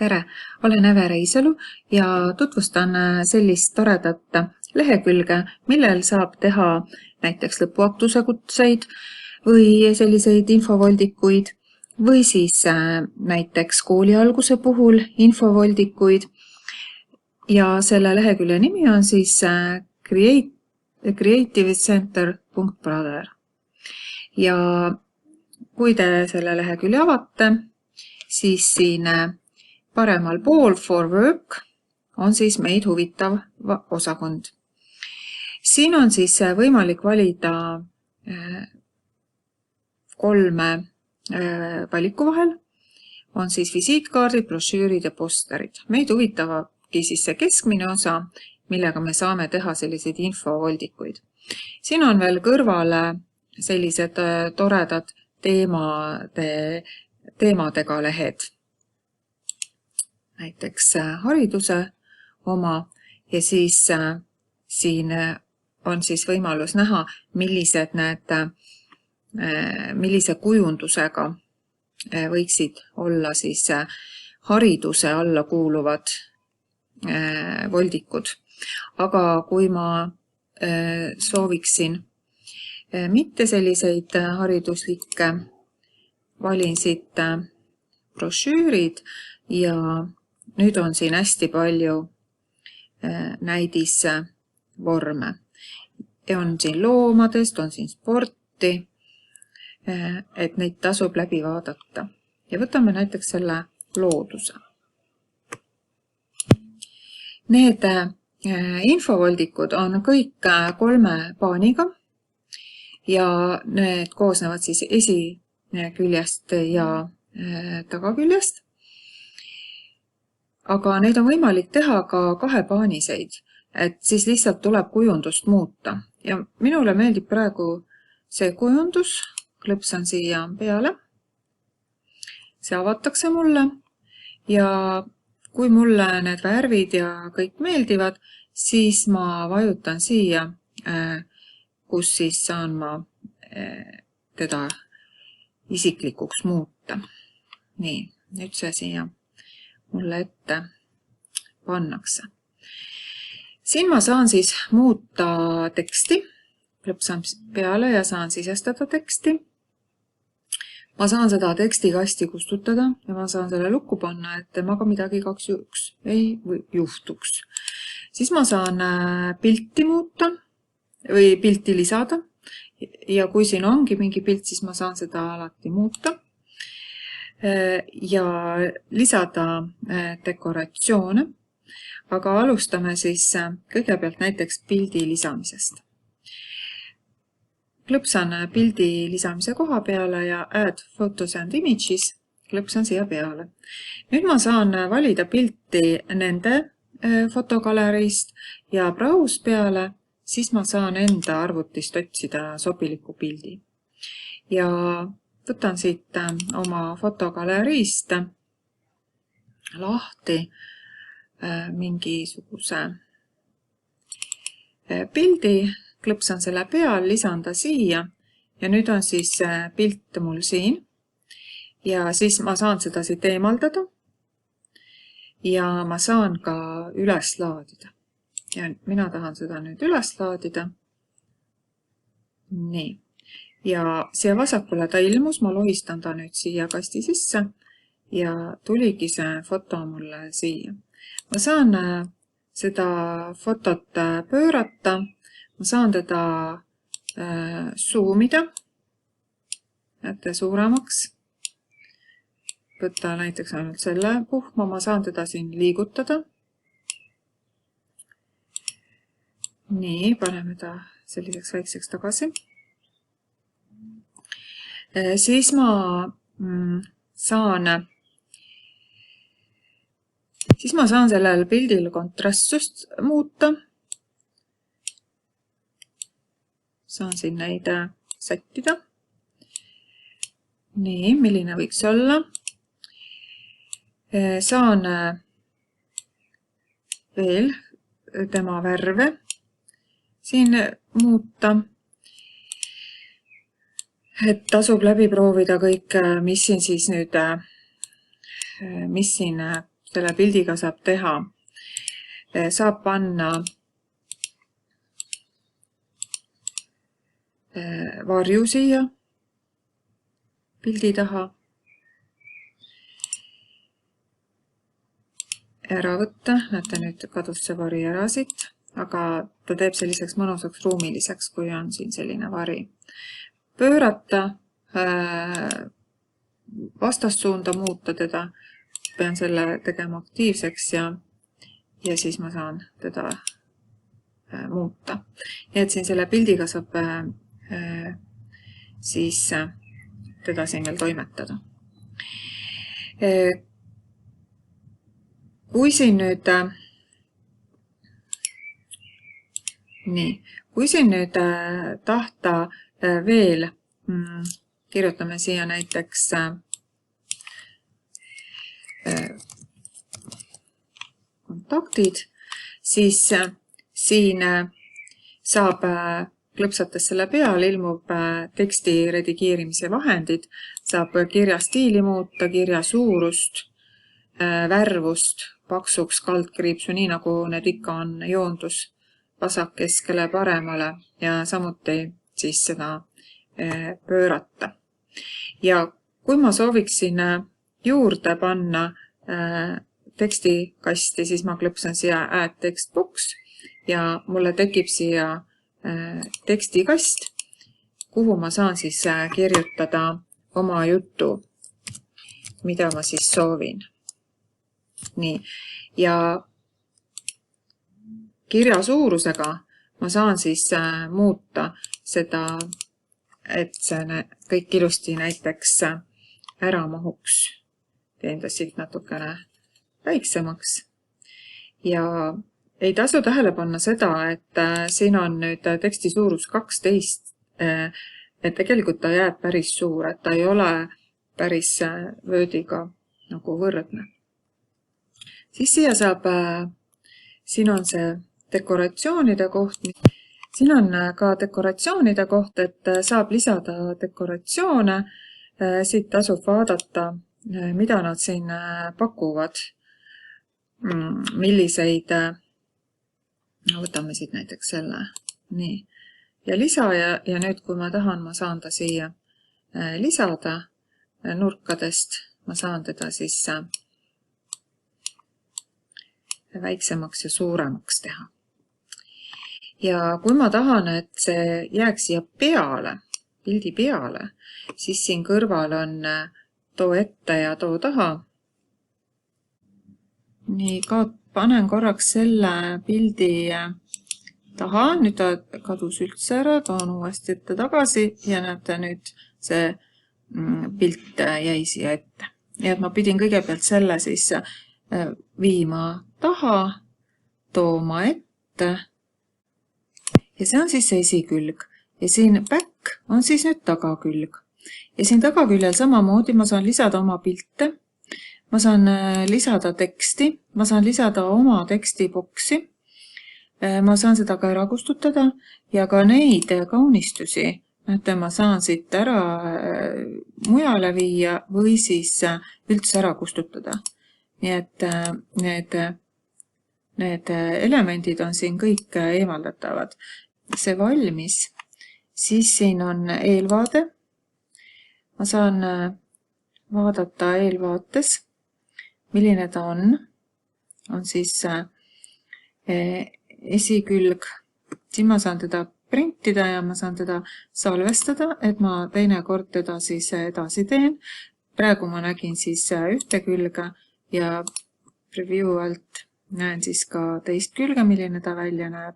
Tere, olen Eve Reisalu ja tutvustan sellist toredat lehekülge, millel saab teha näiteks lõpuaktuse kutseid või selliseid infovoldikuid või siis näiteks kooli alguse puhul infovoldikuid. Ja selle lehekülje nimi on siis creativecenter.brother. Ja kui te selle lehekülje avate, siis siin paremal pool for work on siis meid huvitav osakond. Siin on siis võimalik valida 3 valiku vahel. On siis visiitkaardid, brošüürid ja posterid. Meid huvitavadki siis see keskmine osa, millega me saame teha selliseid infovoldikuid. Siin on veel kõrvale sellised toredad teemadega lehed. Näiteks hariduse oma ja siis siin on siis võimalus näha, millise kujundusega võiksid olla siis hariduse alla kuuluvad voldikud. Aga kui ma sooviksin mitte selliseid hariduslikke, valin siit brošüürid ja nüüd on siin hästi palju näidisvorme. On siin loomadest, on siin sporti, et neid tasub läbi vaadata. Ja võtame näiteks selle looduse. Need infovoldikud on kõik 3 paaniga ja need koosnevad siis esiküljest ja tagaküljest. Aga neid on võimalik teha ka 2-paaniseid, et siis lihtsalt tuleb kujundust muuta. Ja minule meeldib praegu see kujundus, klõpsan siia peale. See avatakse mulle ja kui mulle need värvid ja kõik meeldivad, siis ma vajutan siia, kus siis saan ma teda isiklikuks muuta. Nii, nüüd see siia mulle ette pannakse. Siin ma saan siis muuta teksti, klõpsan peale ja saan sisestada teksti. Ma saan seda tekstikasti kustutada ja ma saan selle lukku panna, et temaga midagi igaks juhuks ei juhtuks. Siis ma saan pilti muuta või pilti lisada ja kui siin ongi mingi pilt, siis ma saan seda alati muuta. Ja lisada dekoratsioone, aga alustame siis kõigepealt näiteks pildi lisamisest. Klõpsan pildi lisamise koha peale ja add photos and images, klõpsan siia peale. Nüüd ma saan valida pilti nende fotogaleeriist ja browse peale, siis ma saan enda arvutist otsida sobiliku pildi. Ja võtan siit oma fotogaleeriist lahti mingisuguse pildi, klõpsan selle peal, lisan ta siia ja nüüd on siis pilt mul siin ja siis ma saan seda siit eemaldada ja ma saan ka üles laadida. Ja mina tahan seda nüüd üles laadida. Nii. Ja siia vasakule ta ilmus, ma lohistan ta nüüd siia kasti sisse ja tuligi see foto mulle siia. Ma saan seda fotot pöörata, ma saan teda zoomida, näete suuremaks, võtta näiteks ainult selle puhma, ma saan teda siin liigutada. Nii, paneme ta selliseks väikseks tagasi. Siis ma saan sellel pildil kontrastsust muuta. Saan siin neid sättida. Nii, milline võiks olla. Saan veel tema värve siin muuta. Et tasub läbi proovida kõik, mis siin siis nüüd mis siin selle pildiga saab teha. Saab panna varju siia pildi taha, ära võtta, näete nüüd kadus see vari ära siit, aga ta teeb selliseks mõnusaks ruumiliseks, kui on siin selline vari. Pöörata, vastassuunda muuta teda, pean selle tegema aktiivseks ja siis ma saan teda muuta. Nii et siin selle pildiga saab siis teda siin veel toimetada. Kui siin nüüd tahta veel kirjutame siia näiteks kontaktid, siis siin saab klõpsates selle peal ilmub teksti redigeerimise vahendid, saab kirja stiili muuta, kirja suurust, värvust, paksuks, kaldkriipsu, nii nagu need ikka on, joondus vasak keskele paremale ja samuti siis seda pöörata. Ja kui ma sooviksin juurde panna tekstikasti, siis ma klõpsan siia Add Text Box ja mulle tekib siia tekstikast, kuhu ma saan siis kirjutada oma jutu, mida ma siis soovin. Nii, ja kirja suurusega ma saan siis muuta seda, et see kõik ilusti näiteks ära mahuks. Teen ta siit natukene väiksemaks ja ei tasu tähele panna seda, et siin on nüüd teksti suurus 12, et tegelikult ta jääb päris suur, et ta ei ole päris Wordiga nagu võrdne. Siis siia saab, siin on see dekoratsioonide koht, siin on ka dekoratsioonide koht, et saab lisada dekoratsioone, siit tasub vaadata, mida nad siin pakuvad, milliseid. No, võtame siit näiteks selle. Nii. Ja lisa ja nüüd, kui ma tahan, ma saan ta siia lisada nurkadest. Ma saan teda siis väiksemaks ja suuremaks teha. Ja kui ma tahan, et see jääks siia peale, pildi peale, siis siin kõrval on too ette ja too taha. Nii, panen korraks selle pildi taha, nüüd ta kadus üldse ära, toon uuesti ette tagasi ja näete nüüd see pilt jäi siia ette. Nii et ma pidin kõigepealt selle siis viima taha, tooma ette ja see on siis esikülg ja siin back on siis nüüd tagakülg ja siin tagaküljel samamoodi ma saan lisada oma pilte. Ma saan lisada teksti, ma saan lisada oma tekstiboksi, ma saan seda ka ära kustutada ja ka neid kaunistusi, näete, ma saan siit ära mujale viia või siis üldse ära kustutada. Nii et need elemendid on siin kõik eemaldatavad. See valmis, siis siin on eelvaade. Ma saan vaadata eelvaates, milline ta on siis esikülg. Siin ma saan teda printida ja ma saan teda salvestada, et ma teine kord teda siis edasi teen. Praegu ma nägin siis ühte külge ja preview alt näen siis ka teist külge, milline ta välja näeb.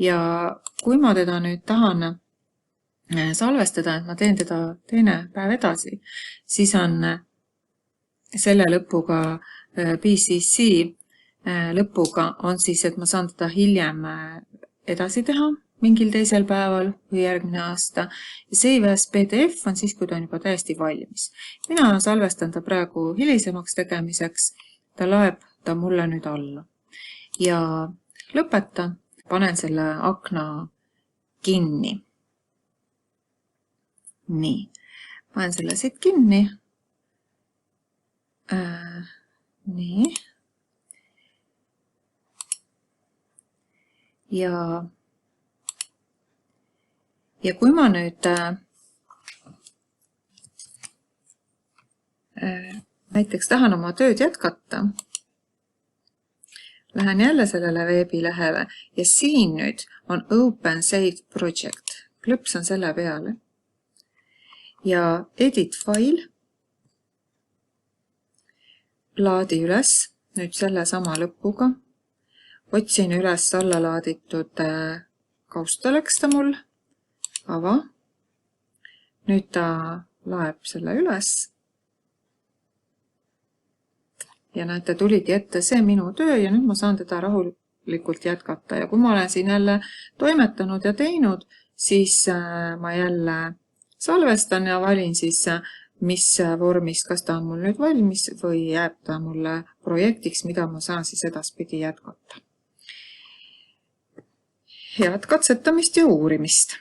Ja kui ma teda nüüd tahan salvestada, et ma teen teda teine päev edasi, siis on selle lõpuga BCC lõpuga on siis, et ma saan teda hiljem edasi teha mingil teisel päeval või järgmine aasta. Ja save as PDF on siis, kui ta on juba täiesti valmis. Mina salvestan ta praegu hilisemaks tegemiseks. Ta laeb ta mulle nüüd alla. Ja lõpeta, panen selle akna kinni. Nii, panen selle siit kinni. nii. Ja kui ma nüüd näiteks tahan oma tööd jätkata, lähen jälle sellele veebilehele ja siin nüüd on Open Save Project. Klõpsan selle peale ja Edit File, laadi üles nüüd selle sama lõpuga, otsin üles allalaaditud kausta läks ta mul, ava, nüüd ta laeb selle üles ja näete, tuligi ette see minu töö ja nüüd ma saan teda rahulikult jätkata ja kui ma olen siin jälle toimetanud ja teinud, siis ma jälle salvestan ja valin siis, mis vormis, kas ta on mul nüüd valmis või jääb ta mulle projektiks, mida ma saan siis edaspidi jätkata. Head katsetamist ja uurimist!